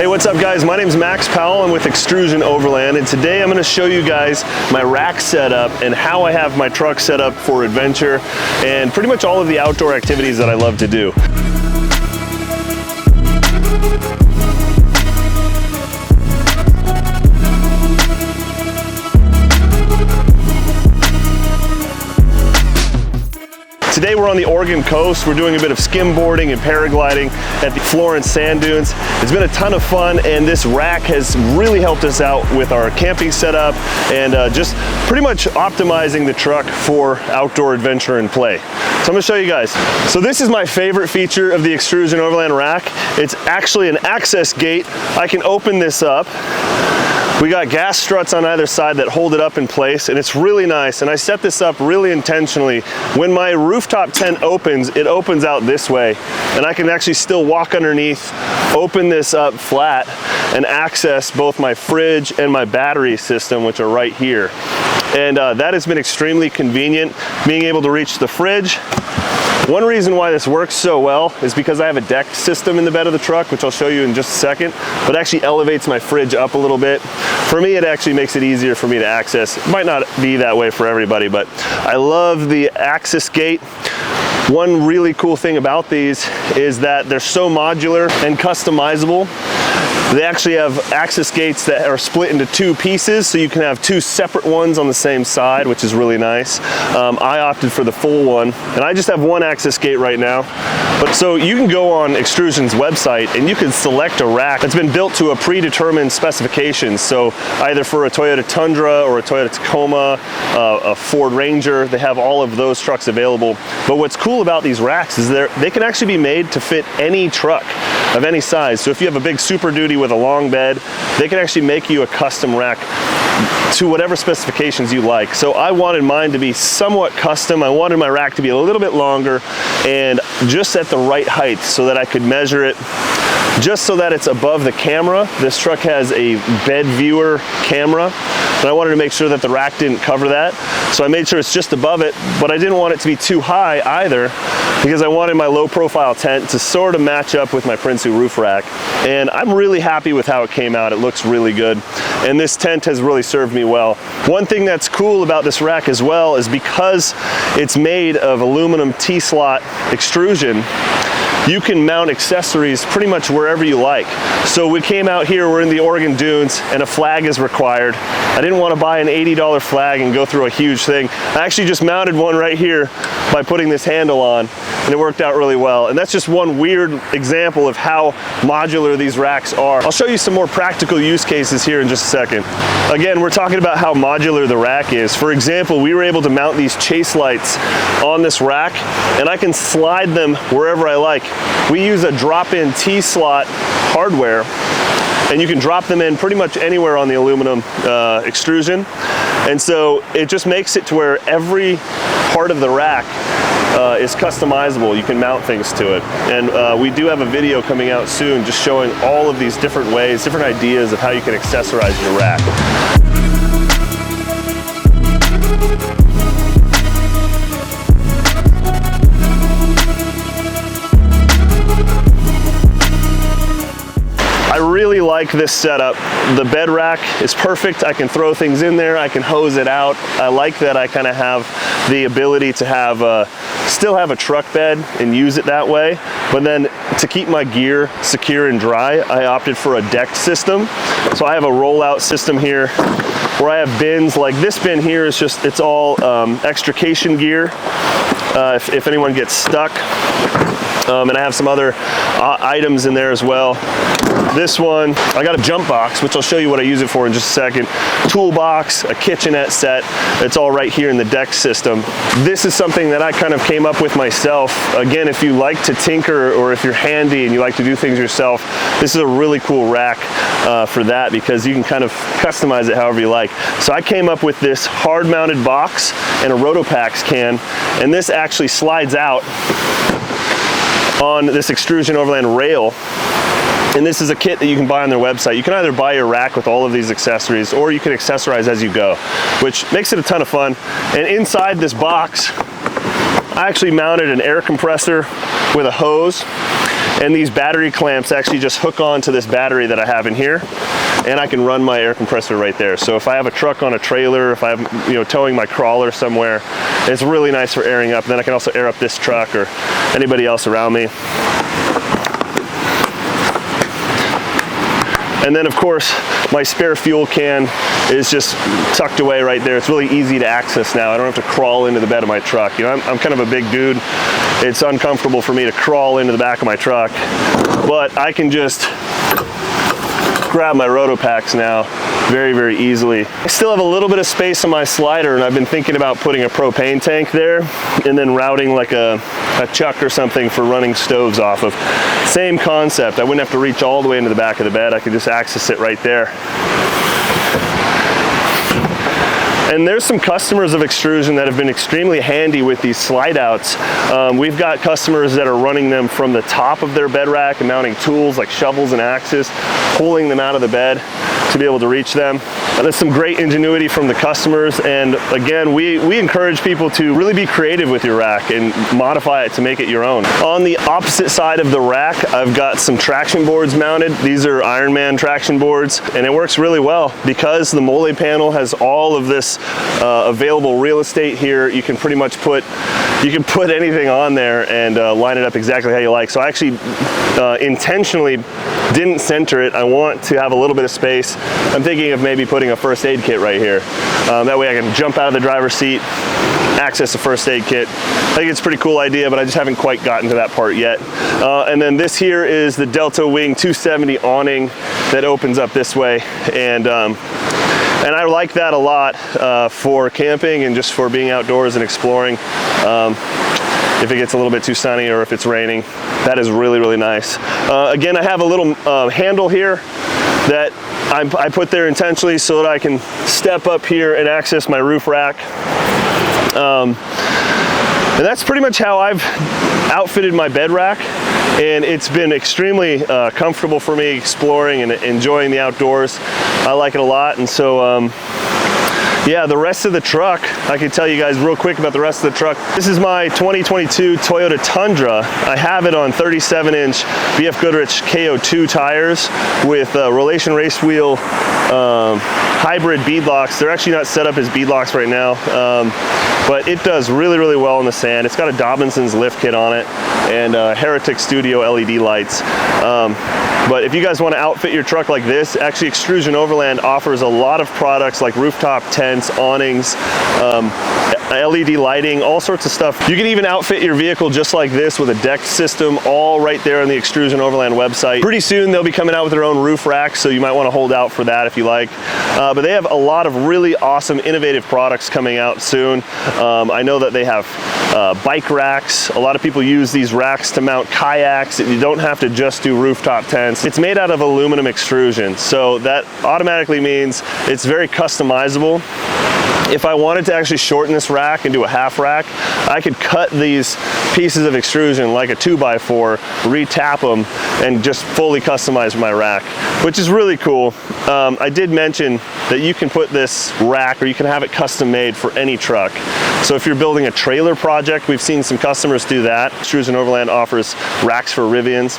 Hey, what's up guys? My name is Max Powell. I'm with Xtrusion Overland, and today I'm going to show you guys my rack setup and how I have my truck set up for adventure and pretty much all of the outdoor activities that I love to do. Today we're on the Oregon coast. We're doing a bit of skimboarding and paragliding at the Florence sand dunes. It's been a ton of fun, and this rack has really helped us out with our camping setup and just pretty much optimizing the truck for outdoor adventure and play. So I'm gonna show you guys. So this is my favorite feature of the Xtrusion Overland rack. It's actually an access gate. I can open this up. We got gas struts on either side that hold it up in place, and it's really nice. And I set this up really intentionally. When my rooftop tent opens, it opens out this way, and I can actually still walk underneath, open this up flat, and access both my fridge and my battery system, which are right here. And that has been extremely convenient, being able to reach the fridge. One reason why this works so well is because I have a deck system in the bed of the truck, which I'll show you in just a second, but actually elevates my fridge up a little bit. For me, it actually makes it easier for me to access. It might not be that way for everybody, but I love the access gate. One really cool thing about these is that they're so modular and customizable. They actually have access gates that are split into two pieces, so you can have two separate ones on the same side, which is really nice. I opted for the full one, and I just have one access gate right now. But so you can go on Xtrusion's website and you can select a rack that's been built to a predetermined specifications. So either for a Toyota Tundra or a Toyota Tacoma, a Ford Ranger, they have all of those trucks available. But what's cool about these racks is they can actually be made to fit any truck of any size. So if you have a big Super Duty with a long bed, they can actually make you a custom rack to whatever specifications you like. So I wanted mine to be somewhat custom. I wanted my rack to be a little bit longer and just at the right height so that I could measure it just so that it's above the camera. This truck has a bed viewer camera, and I wanted to make sure that the rack didn't cover that. So I made sure it's just above it, but I didn't want it to be too high either, because I wanted my low profile tent to sort of match up with my Prinsu roof rack. And I'm really happy with how it came out. It looks really good. And this tent has really served me well. One thing that's cool about this rack as well is because it's made of aluminum T-slot extrusion, you can mount accessories pretty much wherever you like. So we came out here, we're in the Oregon dunes, and a flag is required. I didn't want to buy an $80 flag and go through a huge thing. I actually just mounted one right here by putting this handle on, and it worked out really well. And that's just one weird example of how modular these racks are. I'll show you some more practical use cases here in just a second. Again, we're talking about how modular the rack is. For example, we were able to mount these chase lights on this rack, and I can slide them wherever I like. We use a drop-in T-slot hardware, and you can drop them in pretty much anywhere on the aluminum extrusion. And so it just makes it to where every part of the rack is customizable. You can mount things to it. And we do have a video coming out soon just showing all of these different ways, different ideas of how you can accessorize your rack. I really like this setup. The bed rack is perfect. I can throw things in there. I can hose it out. I like that I kind of have the ability to have still have a truck bed and use it that way. But then to keep my gear secure and dry, I opted for a deck system. So I have a rollout system here where I have bins. Like this bin here is just, it's all extrication gear if anyone gets stuck. And I have some other items in there as well. This one, I got a jump box, which I'll show you what I use it for in just a second. Toolbox, a kitchenette set. It's all right here in the deck system. This is something that I kind of came up with myself. Again, if you like to tinker or if you're handy and you like to do things yourself, this is a really cool rack for that, because you can kind of customize it however you like. So I came up with this hard mounted box and a Rotopax can, and this actually slides out on this Xtrusion Overland rail. And this is a kit that you can buy on their website. You can either buy your rack with all of these accessories, or you can accessorize as you go, which makes it a ton of fun. And inside this box, I actually mounted an air compressor with a hose. And these battery clamps actually just hook on to this battery that I have in here, and I can run my air compressor right there. So if I have a truck on a trailer, if I'm towing my crawler somewhere, it's really nice for airing up. And then I can also air up this truck or anybody else around me. And then of course, my spare fuel can is just tucked away right there. It's really easy to access now. I don't have to crawl into the bed of my truck. I'm kind of a big dude. It's uncomfortable for me to crawl into the back of my truck, but I can just grab my Rotopacks now very, very easily. I still have a little bit of space on my slider, and I've been thinking about putting a propane tank there and then routing like a chuck or something for running stoves off of. Same concept. I wouldn't have to reach all the way into the back of the bed. I could just access it right there. And there's some customers of Xtrusion that have been extremely handy with these slide outs. We've got customers that are running them from the top of their bed rack and mounting tools like shovels and axes, pulling them out of the bed to be able to reach them. There's some great ingenuity from the customers, and again, we encourage people to really be creative with your rack and modify it to make it your own. On the opposite side of the rack, I've got some traction boards mounted. These are Ironman traction boards, and it works really well because the mole panel has all of this available real estate here. You can pretty much put anything on there and line it up exactly how you like. So I actually intentionally didn't center it. I want to have a little bit of space. I'm thinking of maybe putting a first aid kit right here. That way I can jump out of the driver's seat, access a first aid kit. I think it's a pretty cool idea, but I just haven't quite gotten to that part yet. And then this here is the Delta Wing 270 awning that opens up this way. And I like that a lot for camping and just for being outdoors and exploring. If it gets a little bit too sunny or if it's raining, that is really, really nice. Again, I have a little handle here that I put there intentionally so that I can step up here and access my roof rack. And that's pretty much how I've outfitted my bed rack. And it's been extremely comfortable for me exploring and enjoying the outdoors. I like it a lot. And so, yeah, the rest of the truck, I can tell you guys real quick about the rest of the truck. This is my 2022 Toyota Tundra. I have it on 37-inch BF Goodrich KO2 tires with Relation Race Wheel hybrid beadlocks. They're actually not set up as beadlocks right now, but it does really, really well in the sand. It's got a Dobinson's lift kit on it and Heretic Studio LED lights. But if you guys want to outfit your truck like this, actually Xtrusion Overland offers a lot of products like rooftop tents, awnings, LED lighting, all sorts of stuff. You can even outfit your vehicle just like this with a deck system, all right there on the Xtrusion Overland website. Pretty soon they'll be coming out with their own roof rack, so you might want to hold out for that if you like. But they have a lot of really awesome, innovative products coming out soon. I know that they have bike racks. A lot of people use these racks to mount kayaks. You don't have to just do rooftop tents. It's made out of aluminum extrusion, so that automatically means it's very customizable. If I wanted to actually shorten this rack and do a half rack, I could cut these pieces of extrusion like a 2x4, re-tap them, and just fully customize my rack, which is really cool. I did mention that you can put this rack, or you can have it custom made for any truck. So if you're building a trailer project, we've seen some customers do that. Xtrusion Overland offers racks for Rivians.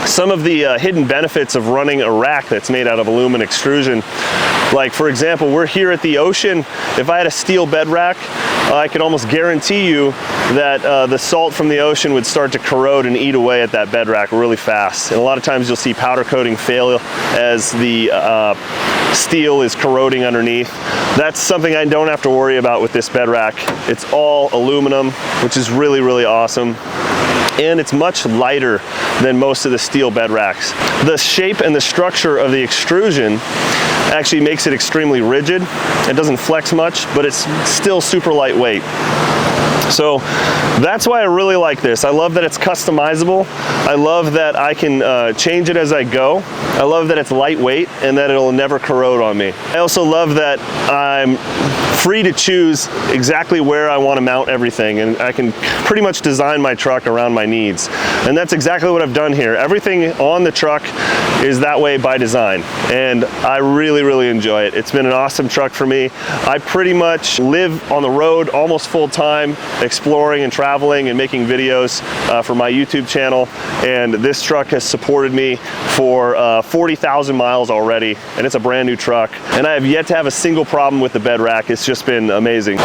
Some of the hidden benefits of running a rack that's made out of aluminum extrusion, like for example, we're here at the ocean. If I had a steel bed rack, I could almost guarantee you that the salt from the ocean would start to corrode and eat away at that bed rack really fast. And a lot of times you'll see powder coating fail as the steel is corroding underneath. That's something I don't have to worry about with this bed rack. It's all aluminum, which is really, really awesome. And it's much lighter than most of the steel bed racks. The shape and the structure of the extrusion actually makes it extremely rigid. It doesn't flex much, but it's still super lightweight. So that's why I really like this. I love that it's customizable. I love that I can change it as I go. I love that it's lightweight and that it'll never corrode on me. I also love that I'm free to choose exactly where I want to mount everything, and I can pretty much design my truck around my needs. And that's exactly what I've done here. Everything on the truck is that way by design, and I really, really enjoy it. It's been an awesome truck for me. I pretty much live on the road almost full time. exploring and traveling and making videos for my YouTube channel, and this truck has supported me for 40,000 miles already, and it's a brand new truck, and I have yet to have a single problem with the bed rack. It's just been amazing.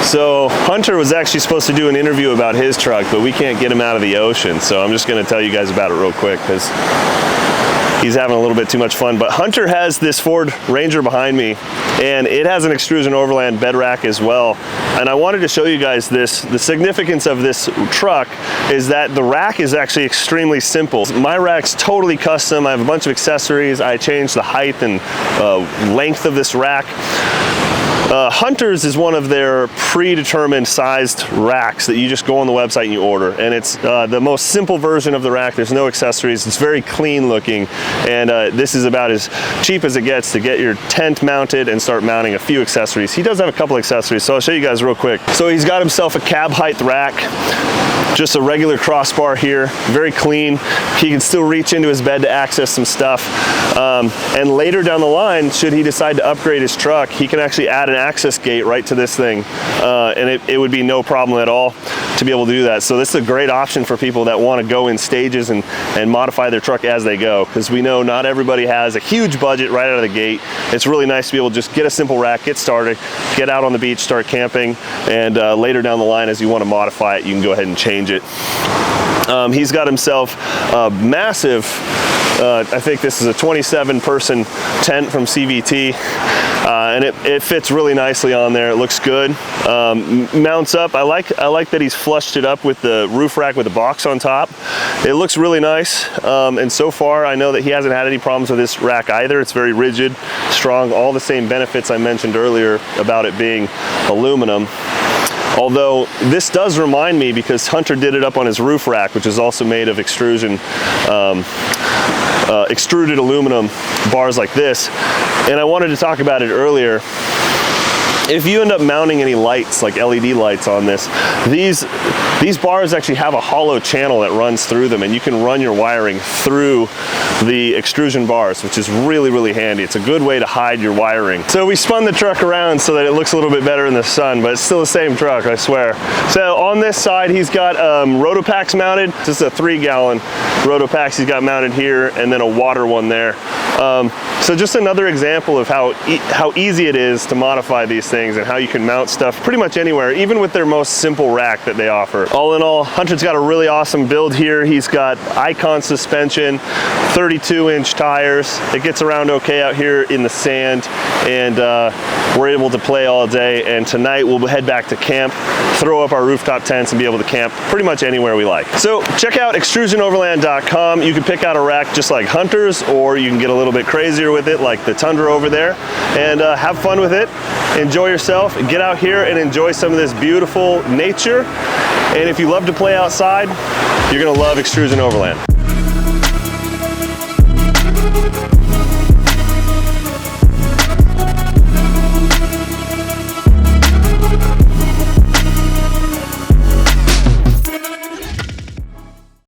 So Hunter was actually supposed to do an interview about his truck, but we can't get him out of the ocean, so I'm just going to tell you guys about it real quick because he's having a little bit too much fun. But Hunter has this Ford Ranger behind me, and it has an Xtrusion Overland bed rack as well. And I wanted to show you guys this. The significance of this truck is that the rack is actually extremely simple. My rack's totally custom. I have a bunch of accessories. I changed the height and length of this rack. Hunter's is one of their predetermined sized racks that you just go on the website and you order, and it's the most simple version of the rack. There's no accessories. It's very clean looking, and this is about as cheap as it gets to get your tent mounted and start mounting a few accessories. He does have a couple accessories, so I'll show you guys real quick. So he's got himself a cab height rack, just a regular crossbar here, very clean. He can still reach into his bed to access some stuff, and later down the line, should he decide to upgrade his truck, he can actually add an access gate right to this thing, and it would be no problem at all to be able to do that. So this is a great option for people that want to go in stages and modify their truck as they go, because we know not everybody has a huge budget right out of the gate. It's really nice to be able to just get a simple rack, get started, get out on the beach, start camping, and later down the line, as you want to modify it, you can go ahead and change it. He's got himself a massive, I think this is a 27-person tent from CVT, and it fits really nicely on there. It looks good. Mounts up. I like that he's flushed it up with the roof rack with the box on top. It looks really nice, and so far I know that he hasn't had any problems with this rack either. It's very rigid, strong, all the same benefits I mentioned earlier about it being aluminum. Although this does remind me, because Hunter did it up on his roof rack, which is also made of extrusion, extruded aluminum bars like this, and I wanted to talk about it earlier. If you end up mounting any lights, like LED lights on this, these bars actually have a hollow channel that runs through them, and you can run your wiring through the extrusion bars, which is really, really handy. It's a good way to hide your wiring. So we spun the truck around so that it looks a little bit better in the sun, but it's still the same truck, I swear. So on this side, he's got Rotopacks mounted. This is a 3-gallon Rotopacks he's got mounted here, and then a water one there. So just another example of how easy it is to modify these things and how you can mount stuff pretty much anywhere, even with their most simple rack that they offer. All in all, Hunter's got a really awesome build here. He's got Icon suspension, 32-inch tires. It gets around okay out here in the sand, and we're able to play all day. And tonight we'll head back to camp, throw up our rooftop tents, and be able to camp pretty much anywhere we like. So check out XtrusionOverland.com. You can pick out a rack just like Hunter's, or you can get a little bit crazier with it like the Tundra over there, and have fun with it. Enjoy yourself, get out here and enjoy some of this beautiful nature. And if you love to play outside, you're gonna love Xtrusion Overland.